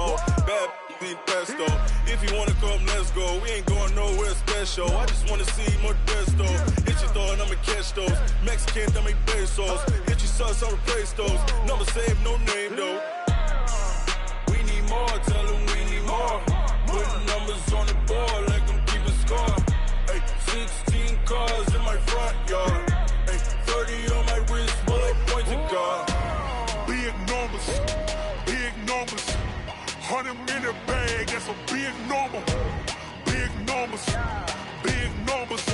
more. Bad be pesto. If you wanna come, let's go. We ain't going nowhere special. I just wanna see more desto. Hit your throw and I'ma catch those. Mexican, dame pesos. Hit your sauce, I'll replace those. Number save, no name though. We need more, tell them we need more. Putting numbers on the board, like them keep a score. Ay, 16 cars in my front yard. Ay, 30 on my wrist, bullet point to God. Big numbers, big numbers. 100 in the bag, that's a big number. Big numbers, big numbers.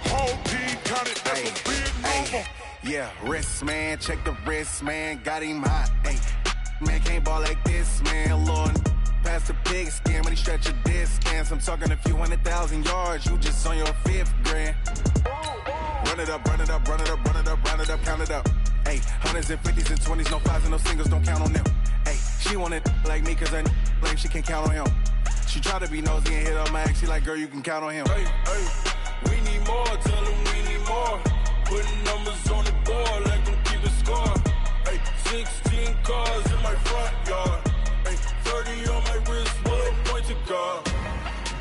Whole team counted, that's a big number. Yeah, wrist man, check the wrist man, got him hot. Ay, man can't ball like this, man. Lord, past the pig skin when he stretch your distance. I'm talking a few 100,000 yards, you just on your 5th grand. Run it up, run it up, run it up, run it up, run it up, count it up. Ay, hundreds and 50s and 20s, no 5s and no singles, don't count on them. Ay, she wanted like me cause I like she can count on him. She tried to be nosy and hit up my ex, she like, girl, you can count on him. Hey, hey, we need more, tell them we need more. Putting numbers on the board, like them keep a score. Hey, 16 cars in my front yard. Hey, 30 on my wrist, bullet point to God.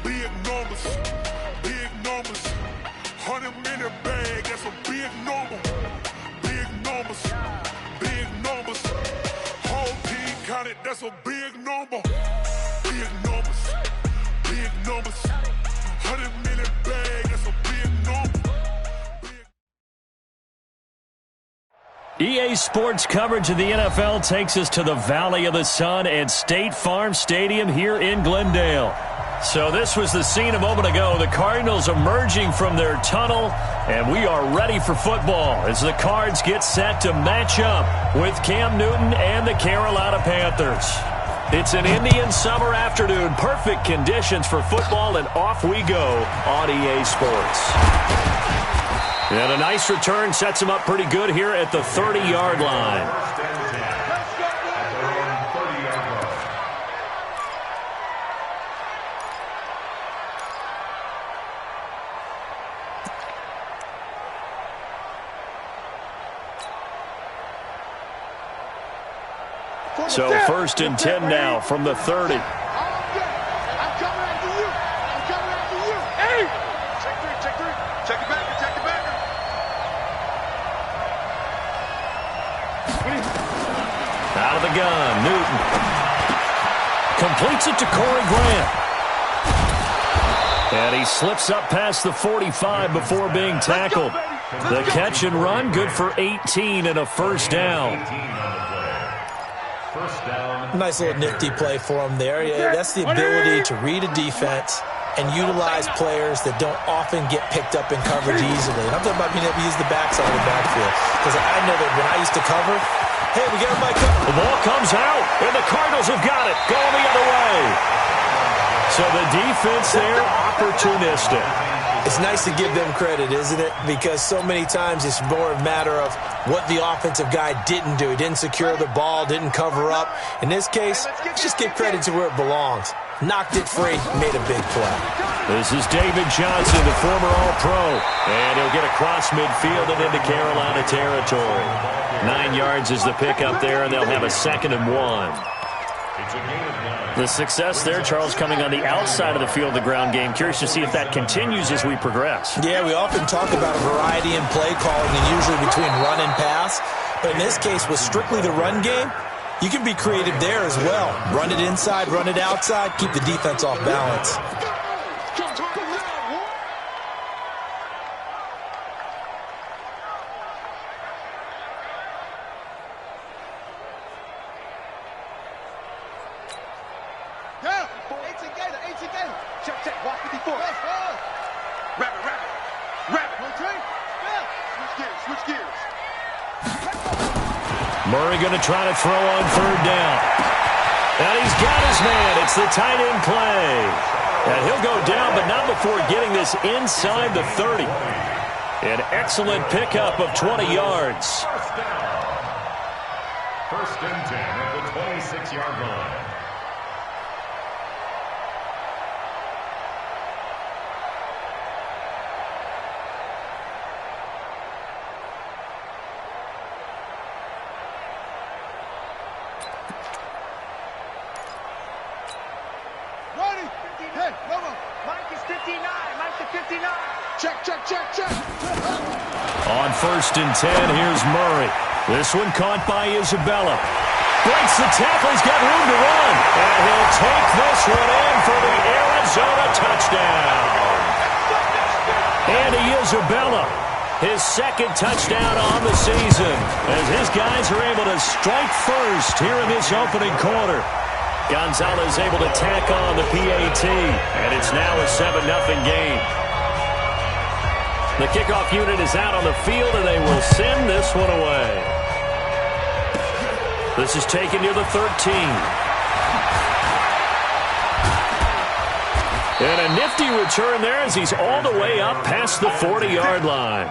Big numbers, big numbers. 100 in the bag, that's a big number. Big numbers, big numbers. Whole team counted, that's a big number. Big numbers, big numbers. 100 in the bag, that's a big number. EA Sports coverage of the NFL takes us to the Valley of the Sun and State Farm Stadium here in Glendale. So this was the scene a moment ago. The Cardinals emerging from their tunnel, and we are ready for football as the Cards get set to match up with Cam Newton and the Carolina Panthers. It's an Indian summer afternoon. Perfect conditions for football, and off we go on EA Sports. And a nice return sets him up pretty good here at the 30-yard line. So 1st and 10 now from the 30. I'm coming after you. I'm coming after you. Hey! Check three. Check it back. Out of the gun, Newton. Completes it to Corey Grant. And he slips up past the 45 before being tackled. The catch and run, good for 18 and a first down. Nice little nifty play for him there. Yeah, that's the ability to read a defense and utilize players that don't often get picked up in coverage easily. And I'm talking about being able to use the backside of the backfield. Because I know that when I used to cover, hey, we got everybody covered. The ball comes out, and the Cardinals have got it. Going the other way. So the defense there, opportunistic. It's nice to give them credit, isn't it? Because so many times it's more a matter of what the offensive guy didn't do. He didn't secure the ball, didn't cover up. In this case, let's just give credit to where it belongs. Knocked it free, made a big play. This is David Johnson, the former All-Pro. And he'll get across midfield and into Carolina territory. 9 yards is the pickup there, and they'll have a 2nd and 1. The success there, Charles, coming on the outside of the field, the ground game. Curious to see if that continues as we progress. Yeah, we often talk about a variety in play calling and usually between run and pass. But in this case, with strictly the run game, you can be creative there as well. Run it inside, run it outside, keep the defense off balance. Murray going to try to throw on 3rd down. And he's got his man. It's the tight end play. And he'll go down, but not before getting this inside the 30. An excellent pickup of 20 yards. 1st and 10 at the 26-yard line. Check. On 1st and 10, here's Murray. This one caught by Isabella. Breaks the tackle. He's got room to run. And he'll take this one in for the Arizona touchdown. Andy Isabella, his second touchdown on the season, as his guys are able to strike first here in this opening quarter. Gonzalez able to tack on the PAT, and it's now a 7-0 game. The kickoff unit is out on the field, and they will send this one away. This is taken near the 13. And a nifty return there as he's all the way up past the 40-yard line.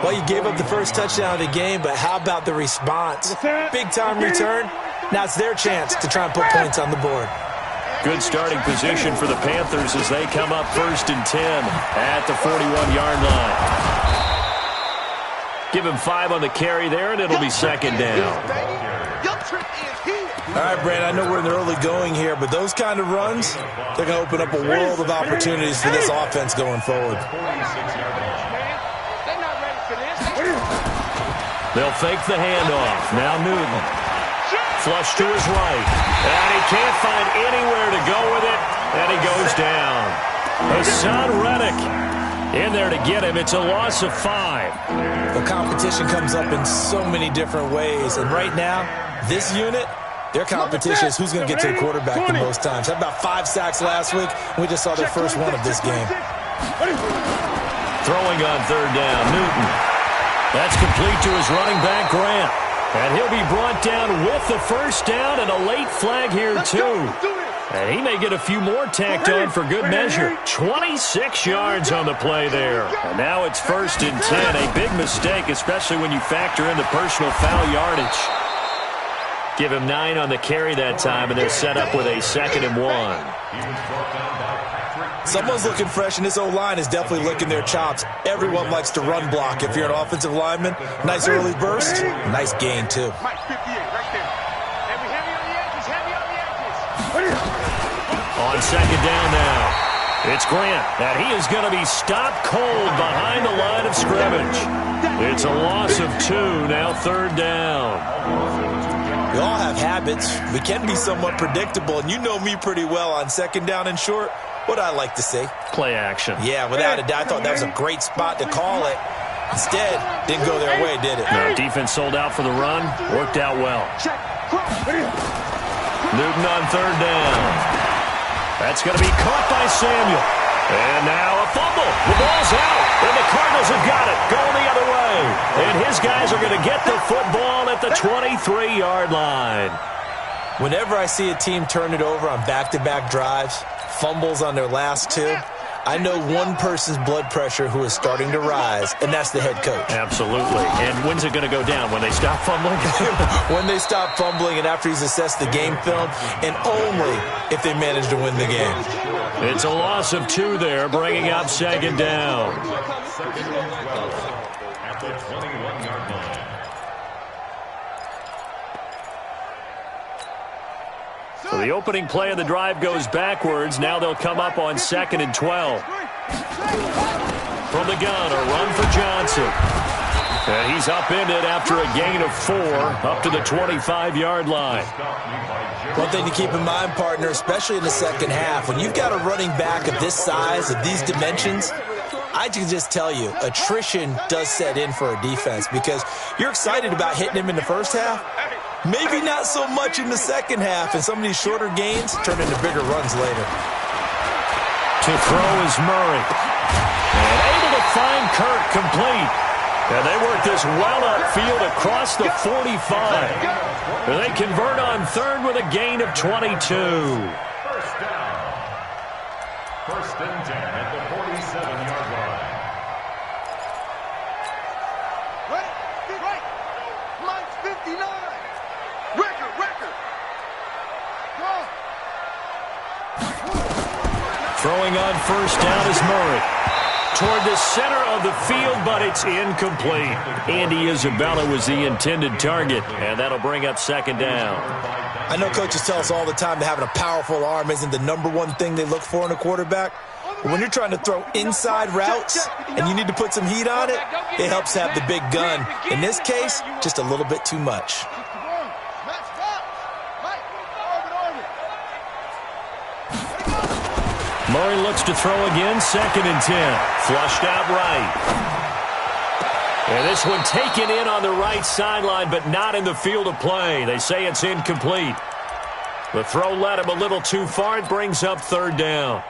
Well, you gave up the first touchdown of the game, but how about the response? Big-time return. Now it's their chance to try and put points on the board. Good starting position for the Panthers as they come up 1st and 10 at the 41-yard line. Give him 5 on the carry there, and it'll be 2nd down. All right, Brandon, I know we're in the early going here, but those kind of runs, they're going to open up a world of opportunities for this offense going forward. They'll fake the handoff. Now Newton. Flush to his right. And he can't find anywhere to go with it, and he goes down. Hassan Reddick in there to get him. It's a loss of 5. The competition comes up in so many different ways, and right now, this unit, their competition is who's going to get to the quarterback the most times. Had about 5 sacks last week. We just saw their first one of this game. Throwing on 3rd down, Newton. That's complete to his running back, Grant. And he'll be brought down with the first down and a late flag here, too. And he may get a few more tacked on for good measure. 26 yards on the play there. And now it's 1st and 10. A big mistake, especially when you factor in the personal foul yardage. Give him 9 on the carry that time, and they're set up with a 2nd and 1. Someone's looking fresh, and this O-line is definitely licking their chops. Everyone likes to run block. If you're an offensive lineman, nice early burst, nice gain, too. On 2nd down now, it's Grant, and he is going to be stopped cold behind the line of scrimmage. It's a loss of 2, now 3rd down. We all have habits. We can be somewhat predictable, and you know me pretty well on 2nd down and short. What I like to say? Play action. Yeah, without a doubt. I thought that was a great spot to call it. Instead, didn't go their way, did it? No, defense sold out for the run. Worked out well. Newton on 3rd down. That's going to be caught by Samuel. And now a fumble. The ball's out. And the Cardinals have got it. Going the other way. And his guys are going to get the football at the 23-yard line. Whenever I see a team turn it over on back-to-back drives, fumbles on their last 2, I know one person's blood pressure who is starting to rise, and that's the head coach. Absolutely. And when's it going to go down? When they stop fumbling? When they stop fumbling and after he's assessed the game film, and only if they manage to win the game. It's a loss of 2 there, bringing up 2nd down. At the 21-yard line. So the opening play of the drive goes backwards. Now they'll come up on 2nd and 12. From the gun, a run for Johnson. And he's upended after a gain of 4 up to the 25-yard line. One thing to keep in mind, partner, especially in the second half, when you've got a running back of this size, of these dimensions, I can just tell you, attrition does set in for a defense because you're excited about hitting him in the first half. Maybe not so much in the second half, and some of these shorter gains turn into bigger runs later. To throw is Murray. And able to find Kirk complete. And they work this well upfield across the 45. And they convert on 3rd with a gain of 22. First down. 1st and 10 at the 47-yard line. Right. Mine's 59. Record. Throwing on 1st down is Murray. Toward the center of the field, but it's incomplete. Andy Isabella was the intended target, and that'll bring up 2nd down. I know coaches tell us all the time that having a powerful arm isn't the #1 thing they look for in a quarterback. When you're trying to throw inside routes and you need to put some heat on it, it helps have the big gun. In this case, just a little bit too much. Murray looks to throw again, 2nd and 10. Flushed out right. And this one taken in on the right sideline, but not in the field of play. They say it's incomplete. The throw led him a little too far. It brings up 3rd down.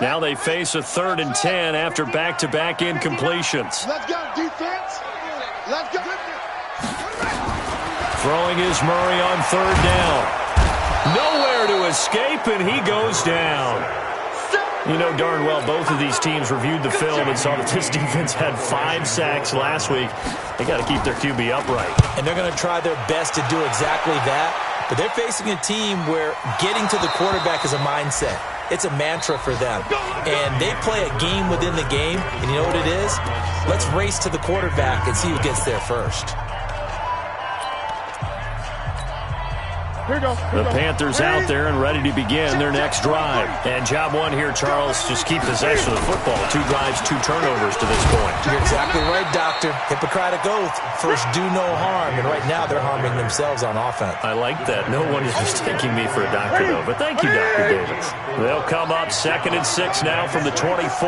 Now they face a 3rd and 10 after back-to-back incompletions. Let's go, defense. Let's go. Throwing is Murray on 3rd down. Nowhere to escape, and he goes down. You know darn well both of these teams reviewed the film and saw that this defense had 5 sacks last week. They got to keep their QB upright. And they're going to try their best to do exactly that. But they're facing a team where getting to the quarterback is a mindset. It's a mantra for them. And they play a game within the game. And you know what it is? Let's race to the quarterback and see who gets there first. The Panthers out there and ready to begin their next drive. And job one here, Charles, just keep possession of the football. 2 drives, 2 turnovers to this point. You're exactly right, Doctor. Hippocratic oath. First, do no harm. And right now, they're harming themselves on offense. I like that. No one is mistaking me for a doctor, though. But thank you, Dr. Davis. They'll come up 2nd and 6 now from the 24.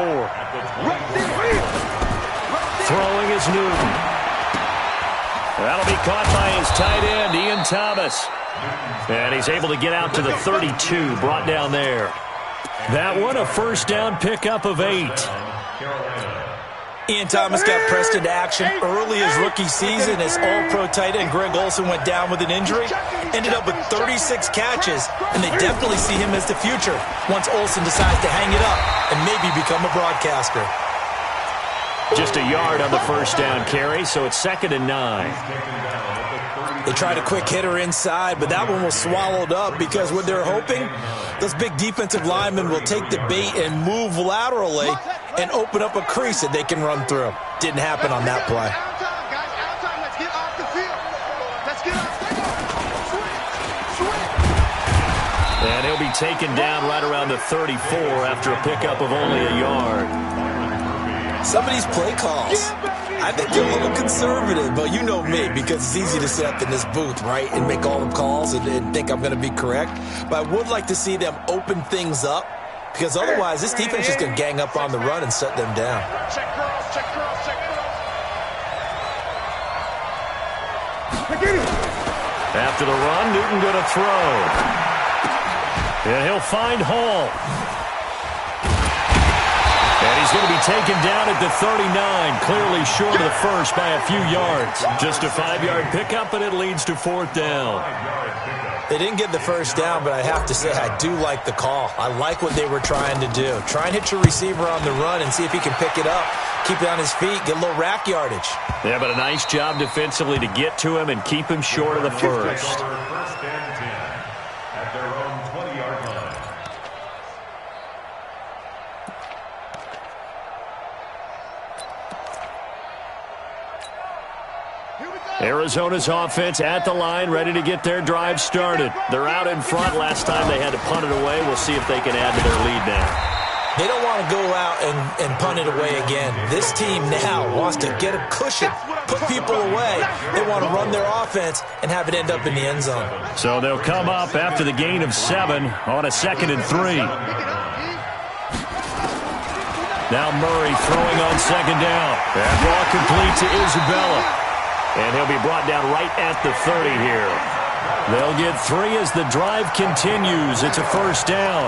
Throwing is Newton. That'll be caught by his tight end, Ian Thomas. And he's able to get out to the 32, brought down there. That one, a 1st down pickup of 8. Ian Thomas got pressed into action early his rookie season as all-pro tight end Greg Olsen went down with an injury. Ended up with 36 catches, and they definitely see him as the future once Olsen decides to hang it up and maybe become a broadcaster. Just a yard on the 1st down carry, so it's 2nd and 9. They tried a quick hitter inside, but that one was swallowed up because what they're hoping, those big defensive linemen will take the bait and move laterally and open up a crease that they can run through. Didn't happen on that play. And he'll be taken down right around the 34 after a pickup of only a yard. Some of these play calls, I think they're a little conservative, but you know me, because it's easy to sit up in this booth, right, and make all the calls and think I'm going to be correct. But I would like to see them open things up, because otherwise this defense is going to gang up on the run and shut them down. Check girls, check girls, check girls. After the run, Newton going to throw. And he'll find Hall. And he's going to be taken down at the 39, clearly short of the first by a few yards. Just a 5-yard pickup, and it leads to 4th down. They didn't get the 1st down, but I have to say I do like the call. I like what they were trying to do. Try and hit your receiver on the run and see if he can pick it up, keep it on his feet, get a little rack yardage. Yeah, but a nice job defensively to get to him and keep him short of the first. 1st and 10 at their own 20-yard line. Arizona's offense at the line, ready to get their drive started. They're out in front. Last time they had to punt it away. We'll see if they can add to their lead now. They don't want to go out and punt it away again. This team now wants to get a cushion, put people away. They want to run their offense and have it end up in the end zone. So they'll come up after the gain of 7 on a 2nd and 3. Now Murray throwing on 2nd down. That ball complete to Isabella. And he'll be brought down right at the 30 here. They'll get 3 as the drive continues. It's a 1st down.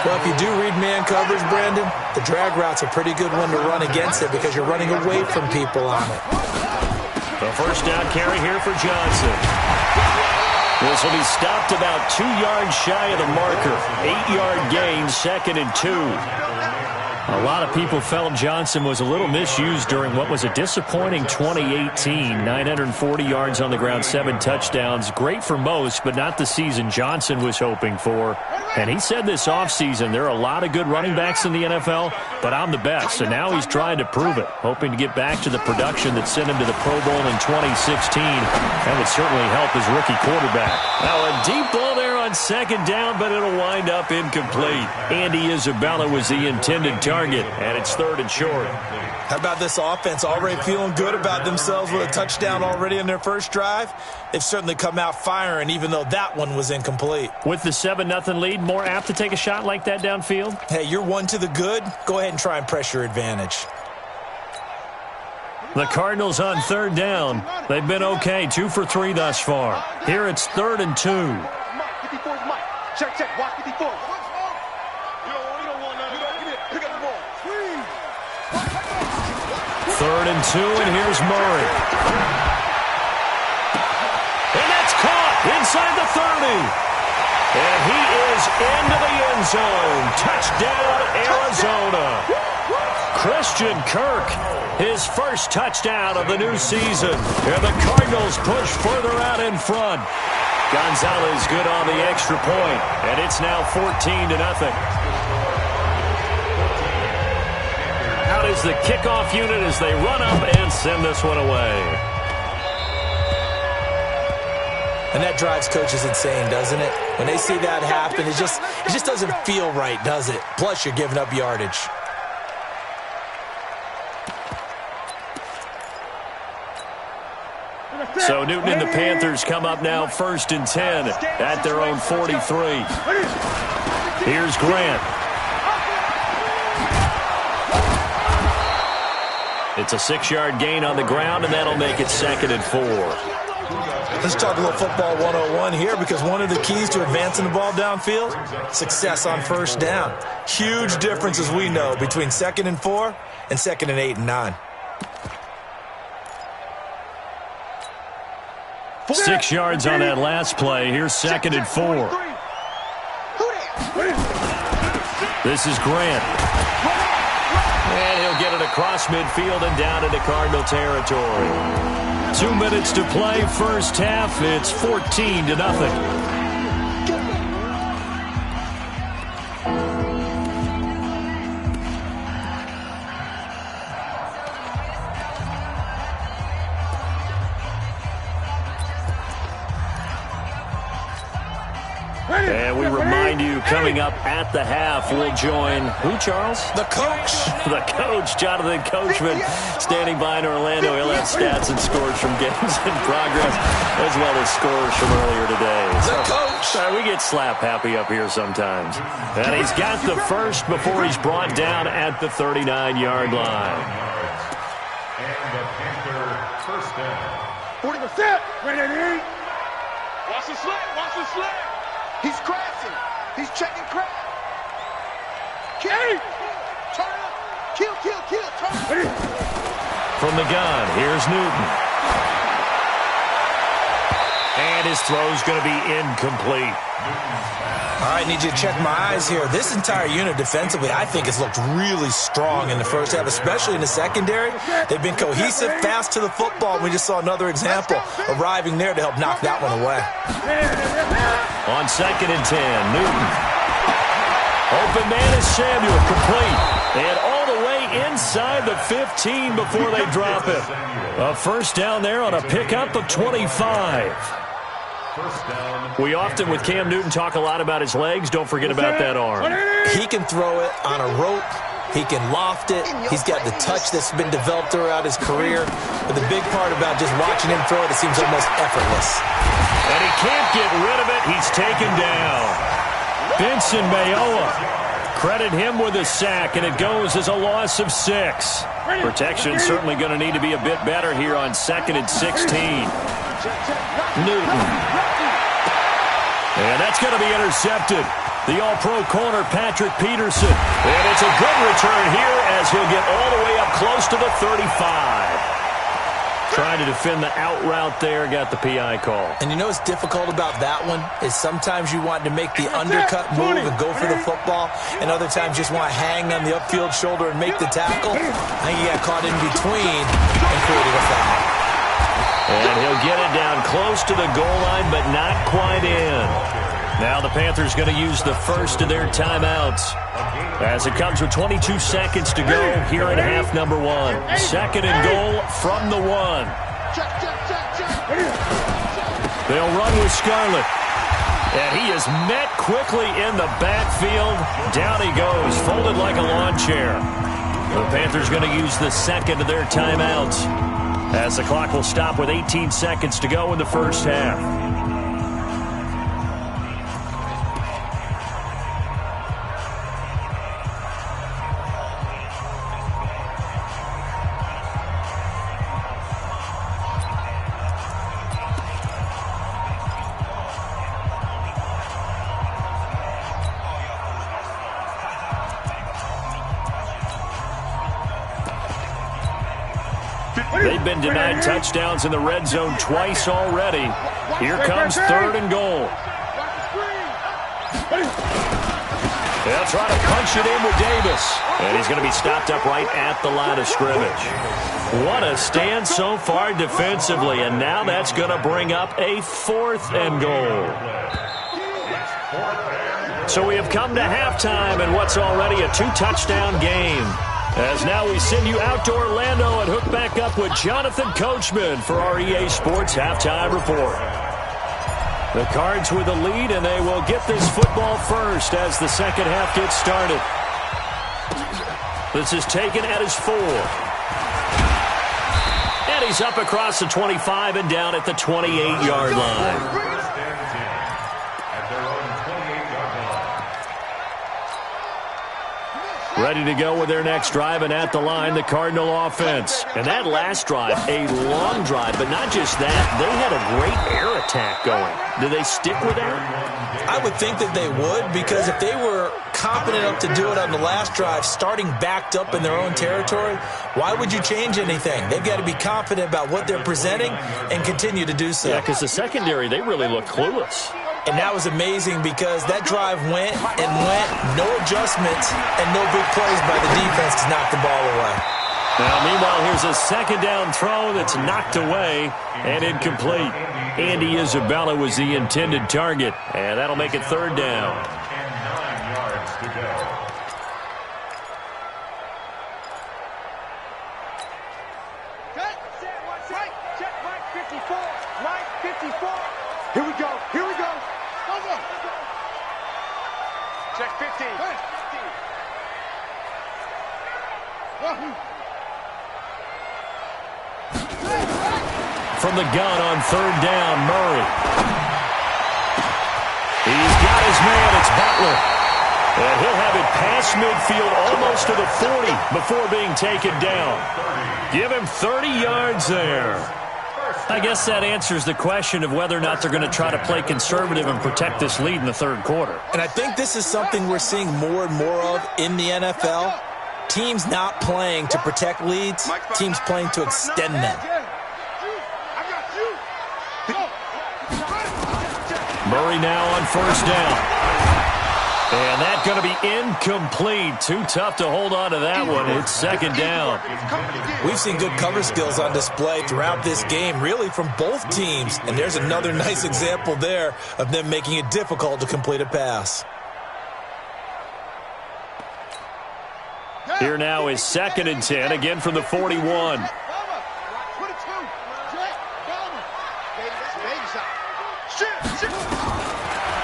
Well, if you do read man coverage, Brandon, the drag route's a pretty good one to run against it because you're running away from people on it. The 1st down carry here for Johnson. This will be stopped about 2 yards shy of the marker. 8-yard gain, 2nd and 2. A lot of people felt Johnson was a little misused during what was a disappointing 2018. 940 yards on the ground, 7 touchdowns. Great for most, but not the season Johnson was hoping for. And he said this offseason, there are a lot of good running backs in the NFL, but I'm the best. And now he's trying to prove it, hoping to get back to the production that sent him to the Pro Bowl in 2016. That would certainly help his rookie quarterback. Now a deep ball there on second down, but it'll wind up incomplete. Andy Isabella was the intended target, and it's 3rd and short. How about this offense already feeling good about themselves with a touchdown already in their first drive? They've certainly come out firing, even though that one was incomplete. With the 7-0 lead, more apt to take a shot like that downfield? Hey, you're one to the good. Go ahead and try and press your advantage. The Cardinals on 3rd down. They've been okay, 2 for 3 thus far. Here it's 3rd and 2. Check, watch 54. 3rd and 2, and here's Murray. And that's caught inside the 30. And he is into the end zone. Touchdown, Arizona. Christian Kirk, his first touchdown of the new season. And the Cardinals push further out in front. Gonzalez good on the extra point, and it's now 14-0. Out is the kickoff unit as they run up and send this one away. And that drives coaches insane, doesn't it? When they see that happen, it just doesn't feel right, does it? Plus, you're giving up yardage. So Newton and the Panthers come up now 1st and 10 at their own 43. Here's Grant. It's a 6-yard gain on the ground, and that'll make it 2nd and 4. Let's talk a little football 101 here, because one of the keys to advancing the ball downfield, success on 1st down. Huge difference, as we know, between 2nd and 4 and 2nd and 8 and 9. 6 yards on that last play. Here's 2nd and 4. This is Grant. And he'll get it across midfield and down into Cardinal territory. 2 minutes to play, first half. It's 14-0. And we remind you, coming up at the half, we'll join who, Charles? The coach. The coach, Jonathan Coachman, standing by in Orlando. He'll have stats and scores from games in progress, as well as scores from earlier today. The coach. We get slap happy up here sometimes. And he's got the first before he's brought down at the 39-yard line. And the Panther first down. 40%. Ready. Watch the slant. He's crashing. He's checking crash. Kill. Turn up. Kill. Turn up. From the gun, here's Newton. And his throw's going to be incomplete. All right, need you to check my eyes here. This entire unit defensively, I think, has looked really strong in the first half, especially in the secondary. They've been cohesive, fast to the football. We just saw another example arriving there to help knock that one away. On 2nd and 10, Newton. Open man is Samuel, complete. And all the way inside the 15 before they drop it. A first down there on a pickup of 25. We often, with Cam Newton, talk a lot about his legs. Don't forget about that arm. He can throw it on a rope. He can loft it. He's got the touch that's been developed throughout his career. But the big part about just watching him throw it, it seems almost effortless. And he can't get rid of it. He's taken down. Vincent Mayoa. Credit him with a sack, and it goes as a loss of 6. Protection certainly going to need to be a bit better here on 2nd and 16. Newton. And that's going to be intercepted. The all-pro corner, Patrick Peterson. And it's a good return here as he'll get all the way up close to the 35. Trying to defend the out route there, got the PI call. And you know what's difficult about that one is sometimes you want to make the undercut move and go for the football, and other times just want to hang on the upfield shoulder and make the tackle. I think he got caught in between and created a foul. And he'll get it down close to the goal line, but not quite in. Now the Panthers going to use the first of their timeouts as it comes with 22 seconds to go here in half number 1. Second and goal from the 1. They'll run with Scarlett. And he is met quickly in the backfield. Down he goes, folded like a lawn chair. The Panthers going to use the second of their timeouts as the clock will stop with 18 seconds to go in the first half. They've been denied touchdowns in the red zone twice already. Here comes third and goal. They'll try to punch it in with Davis. And he's going to be stopped up right at the line of scrimmage. What a stand so far defensively. And now that's going to bring up a fourth and goal. So we have come to halftime in what's already a 2-touchdown game. As now we send you out to Orlando and hook back up with Jonathan Coachman for our EA Sports Halftime Report. The Cards with the lead, and they will get this football first as the second half gets started. This is taken at his 4. And he's up across the 25 and down at the 28-yard line. Ready to go with their next drive, and at the line, the Cardinal offense. And that last drive, a long drive, but not just that. They had a great air attack going. Do they stick with that? I would think that they would, because if they were competent enough to do it on the last drive, starting backed up in their own territory, why would you change anything? They've got to be confident about what they're presenting and continue to do so. Yeah, because the secondary, they really look clueless. And that was amazing because that drive went and went, no adjustments, and no big plays by the defense to knock the ball away. Now, meanwhile, here's a second down throw that's knocked away and incomplete. Andy Isabella was the intended target, and that'll make it third down. And 9 yards to go. Check, right 54. Right 54. Here we go. Here we go. Check 15. From the gun on third down, Murray. He's got his man. It's Butler. And he'll have it past midfield almost to the 40 before being taken down. Give him 30 yards there. I guess that answers the question of whether or not they're going to try to play conservative and protect this lead in the third quarter. And I think this is something we're seeing more and more of in the NFL. Teams not playing to protect leads, teams playing to extend them. Murray now on first down. And that's going to be incomplete. Too tough to hold on to that one. It's second down. We've seen good cover skills on display throughout this game, really from both teams. And there's another nice example there of them making it difficult to complete a pass. Here now is second and 10, again from the 41.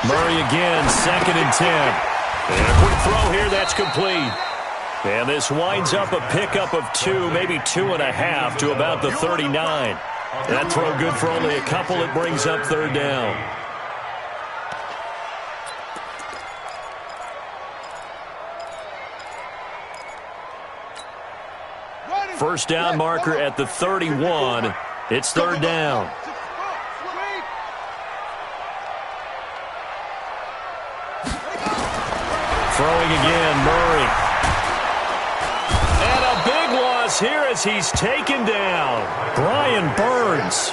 Murray again, second and 10. And a quick throw here, that's complete. And this winds up a pickup of 2, maybe 2.5 to about the 39. That throw good for only a couple. It brings up third down. First down marker at the 31. It's third down. Throwing again, Murray. And a big loss here as he's taken down. Brian Burns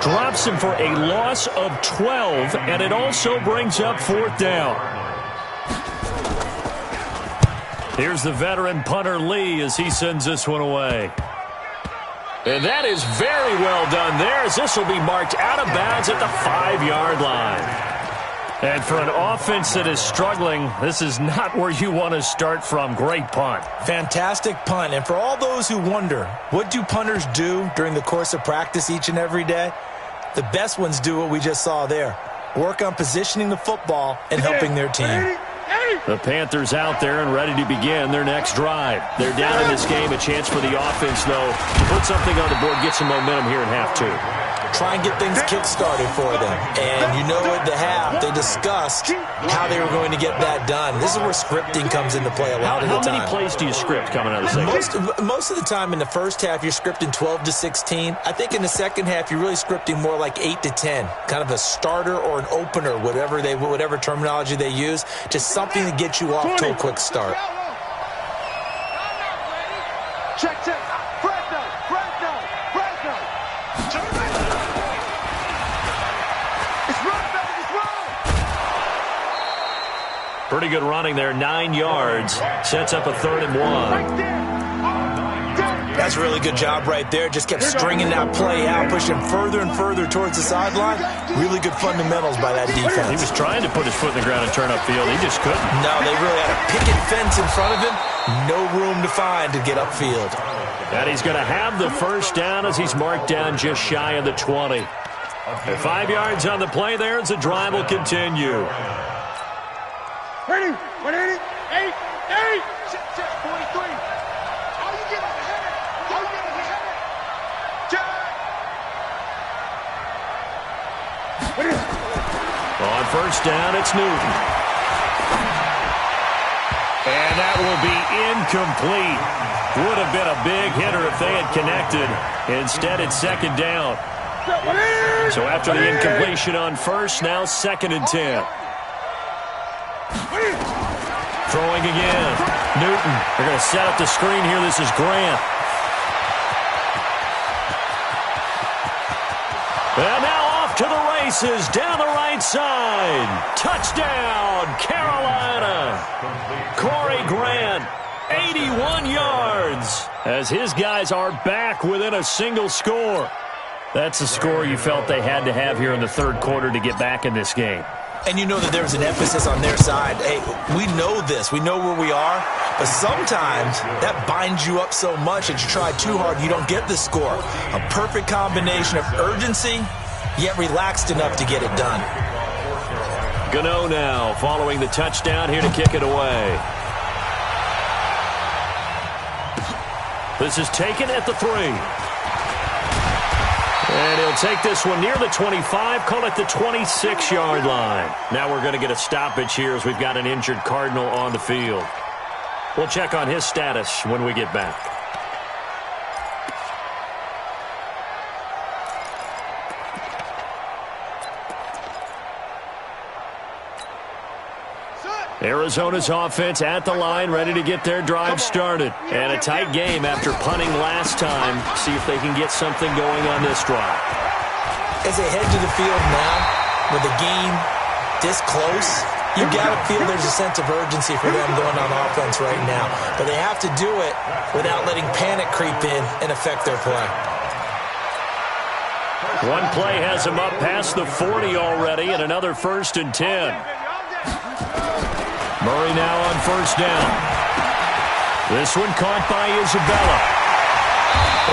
drops him for a loss of 12, and it also brings up 4th down. Here's the veteran punter Lee as he sends this one away. And that is very well done there, as this will be marked out of bounds at the 5-yard line. And for an offense that is struggling, this is not where you want to start from. Great punt. Fantastic punt. And for all those who wonder, what do punters do during the course of practice each and every day? The best ones do what we just saw there. Work on positioning the football and helping their team. The Panthers out there and ready to begin their next drive. They're down in this game. A chance for the offense, though, to put something on the board, get some momentum here in half 2. Try and get things kick-started for them. And you know at the half, they discussed how they were going to get that done. This is where scripting comes into play a lot of the time. How many plays do you script coming out of the second? Most of the time in the first half, you're scripting 12 to 16. I think in the second half, you're really scripting more like 8 to 10. Kind of a starter or an opener, whatever terminology they use. Just something to get you off to a quick start. Check. Fresno. It's run, baby. It's run. Pretty good running there. 9 yards. Sets up a 3rd and 1. Right there. That's a really good job right there. Just kept stringing that play out, pushing further and further towards the sideline. Really good fundamentals by that defense. He was trying to put his foot in the ground and turn upfield. He just couldn't. No, they really had a picket fence in front of him. No room to find to get upfield. And he's going to have the 1st down as he's marked down just shy of the 20. And 5 yards on the play there as the drive will continue. 180, 180, 8, 43. How you get ahead? On 1st down, it's Newton. And that will be incomplete. Would have been a big hitter if they had connected. Instead, it's 2nd down. So after the incompletion on 1st, now 2nd and 10. Throwing again. Newton. They're going to set up the screen here. This is Grant. And now off to the races down the right side. Touchdown, Carolina. Corey Grant, 81 yards, as his guys are back within a single score. That's a score you felt they had to have here in the 3rd quarter to get back in this game. And you know that there was an emphasis on their side. Hey, we know this. We know where we are. But sometimes that binds you up so much that you try too hard and you don't get the score. A perfect combination of urgency, yet relaxed enough to get it done. Gano now following the touchdown here to kick it away. This is taken at the 3. And he'll take this one near the 25, call it the 26-yard line. Now we're going to get a stoppage here as we've got an injured Cardinal on the field. We'll check on his status when we get back. Arizona's offense at the line, ready to get their drive started. And a tight game after punting last time. See if they can get something going on this drive. As they head to the field now, with the game this close, you got to feel there's a sense of urgency for them going on offense right now. But they have to do it without letting panic creep in and affect their play. One play has them up past the 40 already, and another 1st and 10. Murray now on 1st down. This one caught by Isabella.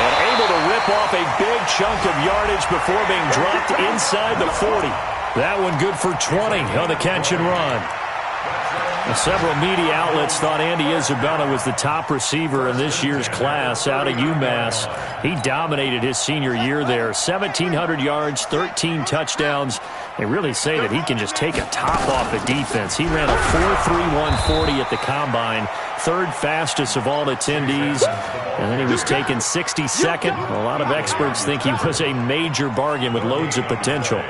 And able to rip off a big chunk of yardage before being dropped inside the 40. That one good for 20 on the catch and run. Several media outlets thought Andy Isabella was the top receiver in this year's class out of UMass. He dominated his senior year there. 1,700 yards, 13 touchdowns. They really say that he can just take a top off the defense. He ran a 4.31 40 at the combine, 3rd fastest of all attendees. And then he was taken 62nd. A lot of experts think he was a major bargain with loads of potential.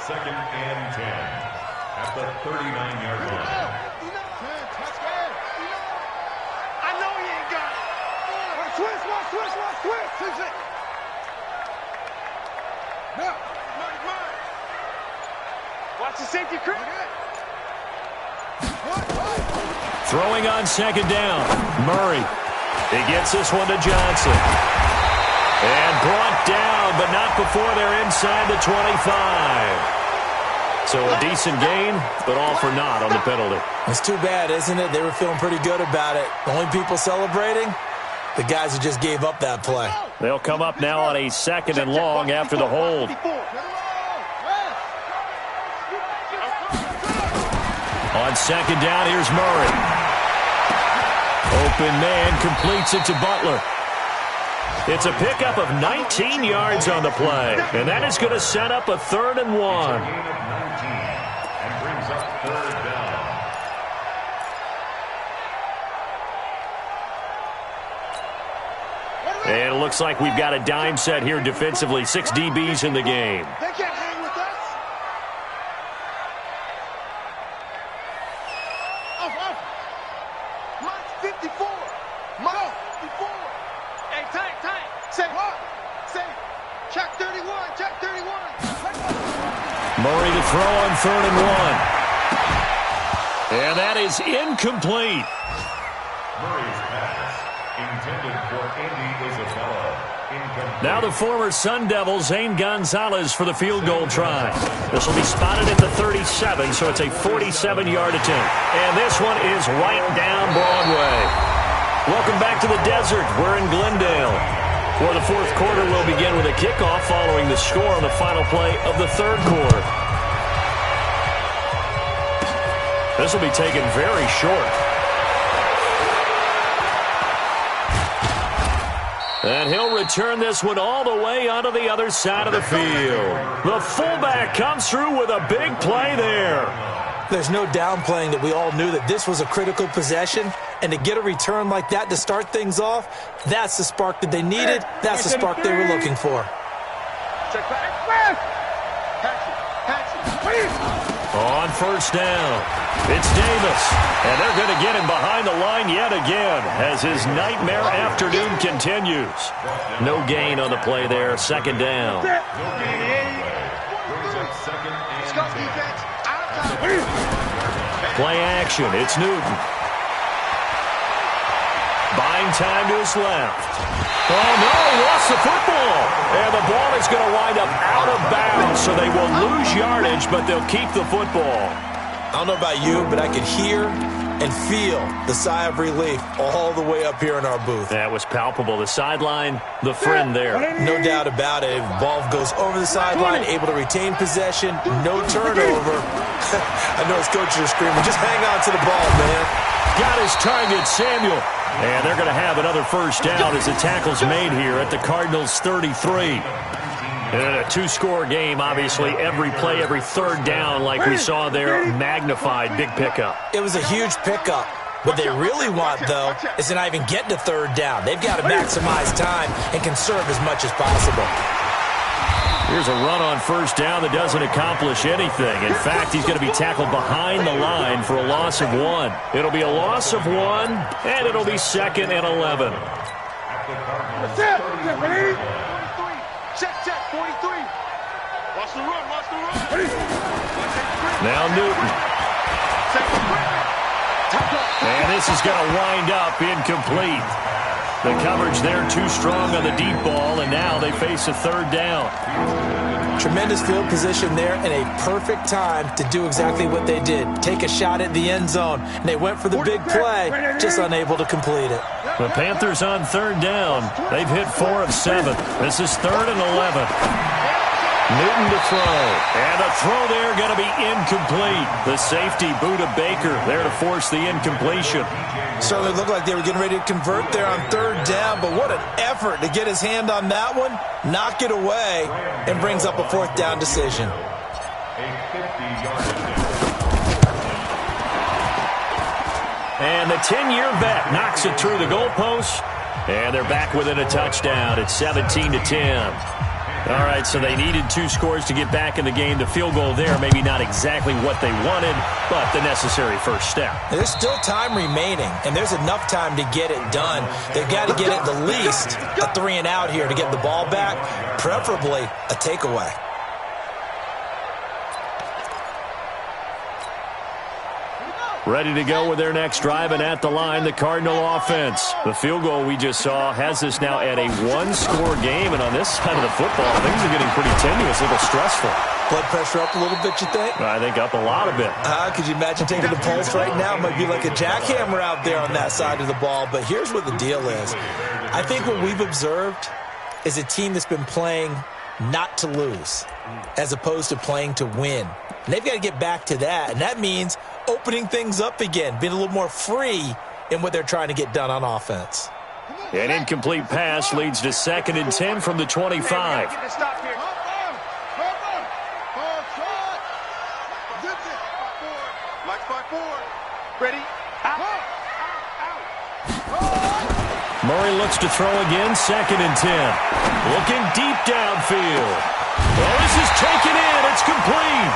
2nd and 10 at the 39-yard line. I know he ain't got it. Watch the safety crew. Throwing on second down. Murray. He gets this one to Johnson. And brought down, but not before they're inside the 25. So a decent gain, but all for naught on the penalty. It's too bad, isn't it? They were feeling pretty good about it. The only people celebrating, the guys who just gave up that play. They'll come up now on a 2nd and long after the hold. On second down, here's Murray. Open man completes it to Butler. It's a pickup of 19 yards on the play, and that is going to set up a 3rd and 1. And brings up 3rd down. And it looks like we've got a dime set here defensively. 6 DBs in the game. They can't hang with us. Off. Mine's 54. Mine 54. Hey, tank. Say what? Say, check 31. Murray to throw on 3rd and 1. And that is incomplete. Murray's pass intended for Andy Isabella. Incomplete. Now the former Sun Devil, Zane Gonzalez, for the field goal try. This will be spotted at the 37, so it's a 47-yard attempt. And this one is right down Broadway. Welcome back to the desert. We're in Glendale. For the 4th quarter, we'll begin with a kickoff following the score on the final play of the 3rd quarter. This will be taken very short. And he'll return this one all the way onto the other side of the field. The fullback comes through with a big play there. There's no downplaying that we all knew that this was a critical possession, and to get a return like that to start things off, that's the spark that they needed. That's the spark they were looking for. On 1st down, it's Davis, and they're going to get him behind the line yet again as his nightmare afternoon continues. No gain on the play there, 2nd down. Brings up 2nd and 10. Play action, it's Newton. Buying time to his left. Oh, no, he lost the football. And the ball is going to wind up out of bounds, so they will lose yardage, but they'll keep the football. I don't know about you, but I could hear and feel the sigh of relief all the way up here in our booth. That was palpable. The sideline, the friend there. No doubt about it. Ball goes over the sideline, able to retain possession, no turnover. I know his coaches are screaming, just hang on to the ball, man. Got his target, Samuel. And they're going to have another 1st down as the tackle's made here at the Cardinals' 33. And in a 2-score game, obviously, every play, every 3rd down, like we saw there, magnified, big pickup. It was a huge pickup. What they really want, though, is to not even get to 3rd down. They've got to maximize time and conserve as much as possible. Here's a run on 1st down that doesn't accomplish anything. In fact, he's going to be tackled behind the line for a loss of 1. It'll be a loss of 1, and it'll be 2nd and 11. Check, 43. Watch the run. Now Newton. And this is going to wind up incomplete. The coverage there too strong on the deep ball, and now they face a 3rd down. Tremendous field position there and a perfect time to do exactly what they did. Take a shot at the end zone. And they went for the big play, just unable to complete it. The Panthers on 3rd down. They've hit 4 of 7. This is 3rd and 11. Newton to throw. And a throw there going to be incomplete. The safety, Buda Baker, there to force the incompletion. Certainly looked like they were getting ready to convert there on 3rd down, but what an effort to get his hand on that one, knock it away, and brings up a 4th down decision. And the 10-year vet knocks it through the goalpost, and they're back within a touchdown at 17-10. All right, so they needed 2 scores to get back in the game. The field goal there, maybe not exactly what they wanted, but the necessary first step. There's still time remaining, and there's enough time to get it done. They've got to get at the least a 3 and out here to get the ball back, preferably a takeaway. Ready to go with their next drive, and at the line, the Cardinal offense. The field goal we just saw has us now at a one-score game, and on this side of the football, things are getting pretty tenuous, a little stressful. Blood pressure up a little bit, you think? I think up a lot of it. Could you imagine taking the pulse right now? It might be like a jackhammer out there on that side of the ball, but here's what the deal is. I think what we've observed is a team that's been playing not to lose as opposed to playing to win. And they've got to get back to that, and that means opening things up again, being a little more free in what they're trying to get done on offense. An incomplete pass leads to 2nd and 10 from the 25. Ready? Murray looks to throw again, 2nd and 10. Looking deep downfield. Well, this is taken in. It's complete.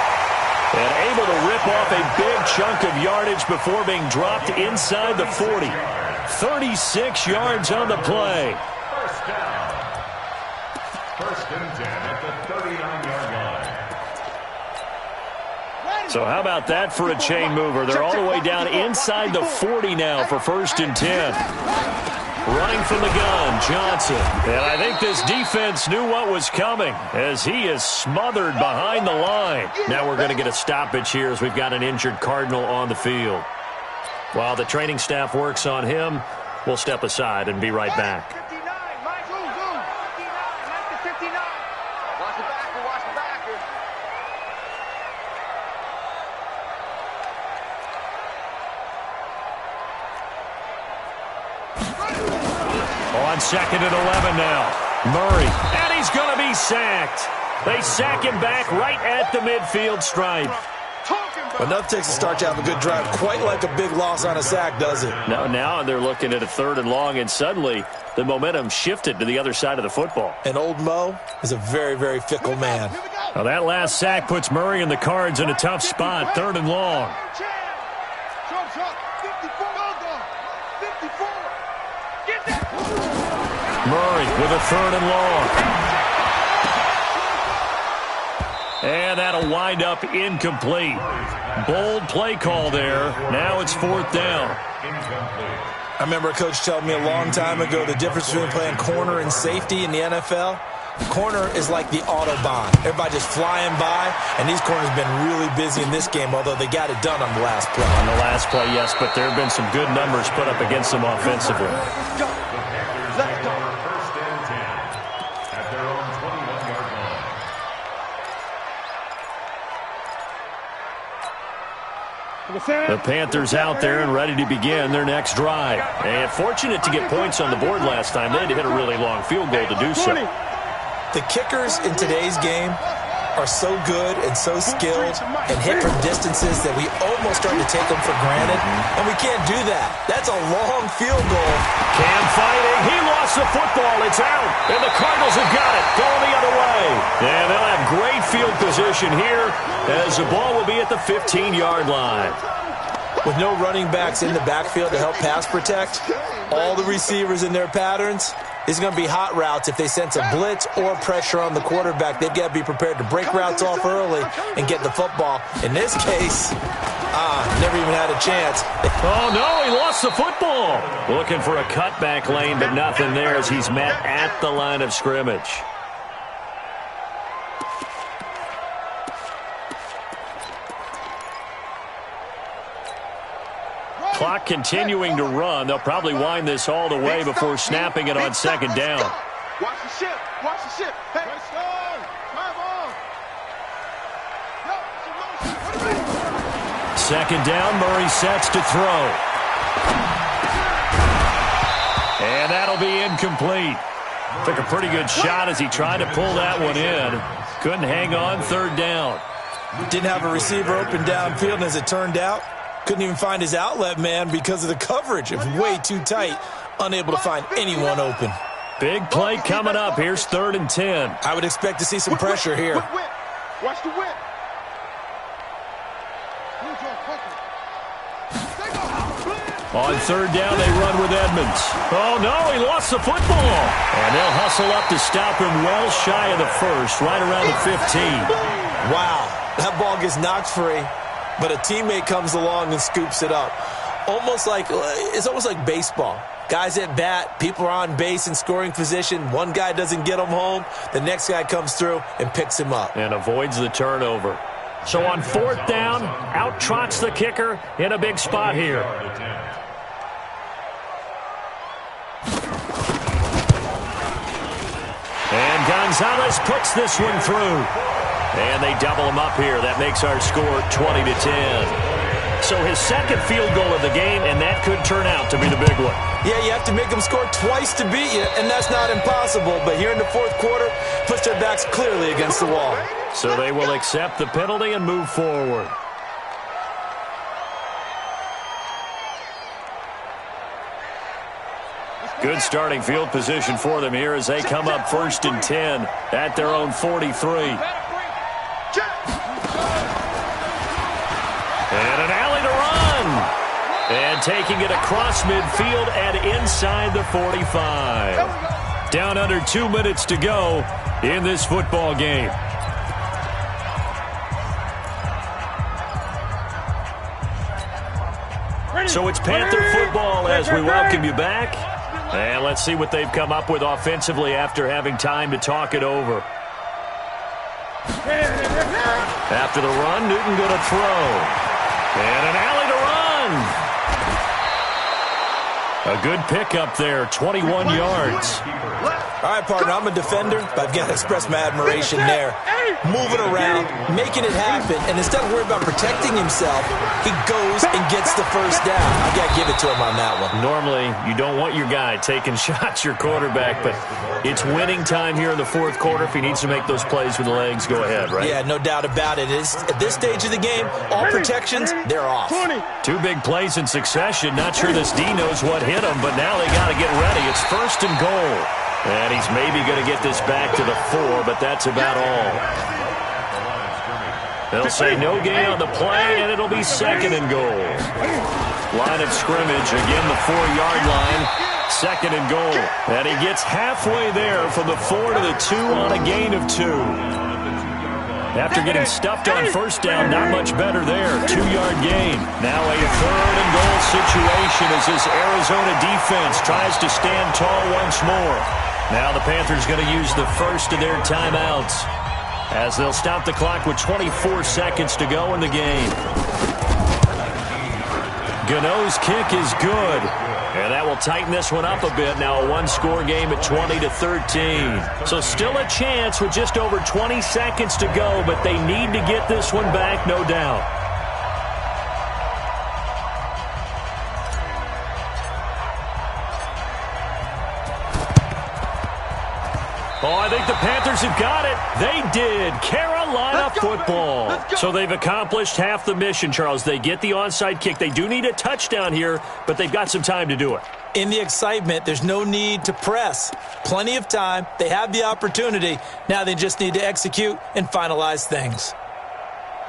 And able to rip off a big chunk of yardage before being dropped inside the 40. 36 yards on the play. First down. 1st and 10 at the 39-yard line. So how about that for a chain mover? They're all the way down inside the 40 now for 1st and 10. Running from the gun, Johnson. And I think this defense knew what was coming as he is smothered behind the line. Now we're going to get a stoppage here as we've got an injured Cardinal on the field. While the training staff works on him, we'll step aside and be right back. 59, Mike. 59, that's the 59. Watch the backer, watch the backer. On 2nd and 11 now. Murray, and he's going to be sacked. They sack him back right at the midfield stripe. Enough takes to start to have a good drive. Quite like a big loss on a sack, does it? Now they're looking at a 3rd and long, and suddenly the momentum shifted to the other side of the football. And old Mo is a very, very fickle man. Now that last sack puts Murray and the Cards in a tough spot, 3rd and long. Murray with a 3rd and long. And that'll wind up incomplete. Bold play call there. Now it's 4th down. I remember a coach telling me a long time ago the difference between playing corner and safety in the NFL. Corner is like the Autobahn. Everybody just flying by, and these corners have been really busy in this game, although they got it done on the last play. On the last play, yes, but there have been some good numbers put up against them offensively. The Panthers out there and ready to begin their next drive. And fortunate to get points on the board last time. They had to hit a really long field goal to do so. The kickers in today's game are so good and so skilled and hit from distances that we almost start to take them for granted, and we can't do that. That's a long field goal. Cam fighting. He lost the football. It's out, and the Cardinals have got it. Going the other way. And they'll have great field position here as the ball will be at the 15-yard line. With no running backs in the backfield to help pass protect, all the receivers in their patterns, it's going to be hot routes if they sense a blitz or pressure on the quarterback. They've got to be prepared to break routes off early and get the football. In this case, never even had a chance. Oh, no, he lost the football. Looking for a cutback lane, but nothing there as he's met at the line of scrimmage. Clock continuing to run. They'll probably wind this all the way before snapping it on 2nd down. Watch the ship. Watch the ship. Hey. Second down, Murray sets to throw. And that'll be incomplete. Took a pretty good shot as he tried to pull that one in. Couldn't hang on, 3rd down. Didn't have a receiver open downfield, and as it turned out, couldn't even find his outlet man because of the coverage. It was way too tight. Unable to find anyone open. Big play coming up. Here's 3rd and 10. I would expect to see some pressure here. Watch the whip. On 3rd down, they run with Edmonds. Oh, no, he lost the football. And they'll hustle up to stop him well shy of the 1st, right around the 15. Wow, that ball gets knocked free. but a teammate comes along and scoops it up. It's almost like baseball. Guys at bat, people are on base in scoring position. One guy doesn't get him home. The next guy comes through and picks him up. And avoids the turnover. So on fourth down, out trots the kicker in a big spot here. And Gonzalez puts this one through. And they double him up here. That makes our score 20-10. So his second field goal of the game, and that could turn out to be the big one. Yeah, you have to make them score twice to beat you, and that's not impossible. But here in the fourth quarter, puts their backs clearly against the wall. So they will accept the penalty and move forward. Good starting field position for them here as they come up 1st and 10 at their own 43. And an alley to run. And taking it across midfield and inside the 45. Down under 2 minutes to go in this football game. So it's Panther football as we welcome you back. And let's see what they've come up with offensively after having time to talk it over. After the run, Newton going to throw. And an alley to run. A good pickup there, 21 yards. All right, partner, I'm a defender, but I've got to express my admiration there. Moving around, making it happen, and instead of worrying about protecting himself, he goes and gets the first down. I've got to give it to him on that one. Normally, you don't want your guy taking shots, your quarterback, but it's winning time here in the fourth quarter. If he needs to make those plays with the legs, go ahead, right? Yeah, no doubt about it. At this stage of the game, all protections, they're off. 2 big plays in succession. Not sure this D knows what hit him, but now they got to get ready. It's 1st and goal. And he's maybe going to get this back to the 4, but that's about all. They'll say no gain on the play, and it'll be 2nd and goal. Line of scrimmage, again the 4-yard line. 2nd and goal. And he gets halfway there from the 4 to the 2 on a gain of 2. After getting stuffed on 1st down, not much better there. 2-yard gain. Now a 3rd and goal situation as this Arizona defense tries to stand tall once more. Now the Panthers going to use the first of their timeouts as they'll stop the clock with 24 seconds to go in the game. Gano's kick is good. And that will tighten this one up a bit. Now a 1-score game at 20-13. So still a chance with just over 20 seconds to go, but they need to get this one back, no doubt. Oh, I think the Panthers have got it. They did. Carolina football. So they've accomplished half the mission, Charles. They get the onside kick. They do need a touchdown here, but they've got some time to do it. In the excitement, there's no need to press. Plenty of time. They have the opportunity. Now they just need to execute and finalize things.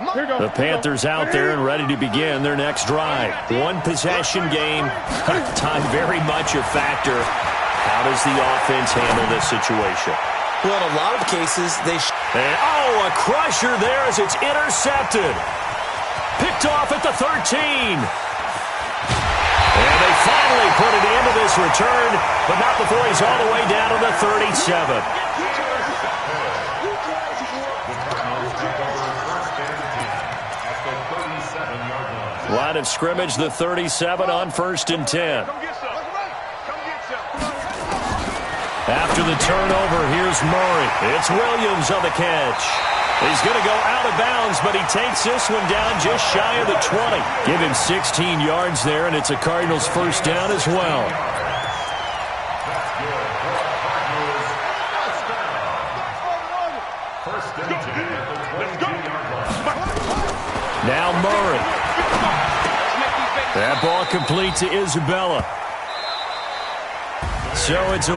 The Panthers out there and ready to begin their next drive. 1-possession game. Time very much a factor. How does the offense handle this situation? Well, in a lot of cases, they... a crusher there as it's intercepted. Picked off at the 13. And they finally put it into this return, but not before he's all the way down to the 37. Line of scrimmage, the 37 on 1st and 10. After the turnover, here's Murray. It's Williams on the catch. He's going to go out of bounds, but he takes this one down just shy of the 20. Give him 16 yards there, and it's a Cardinals first down as well. Now Murray. That ball complete to Isabella. So it's a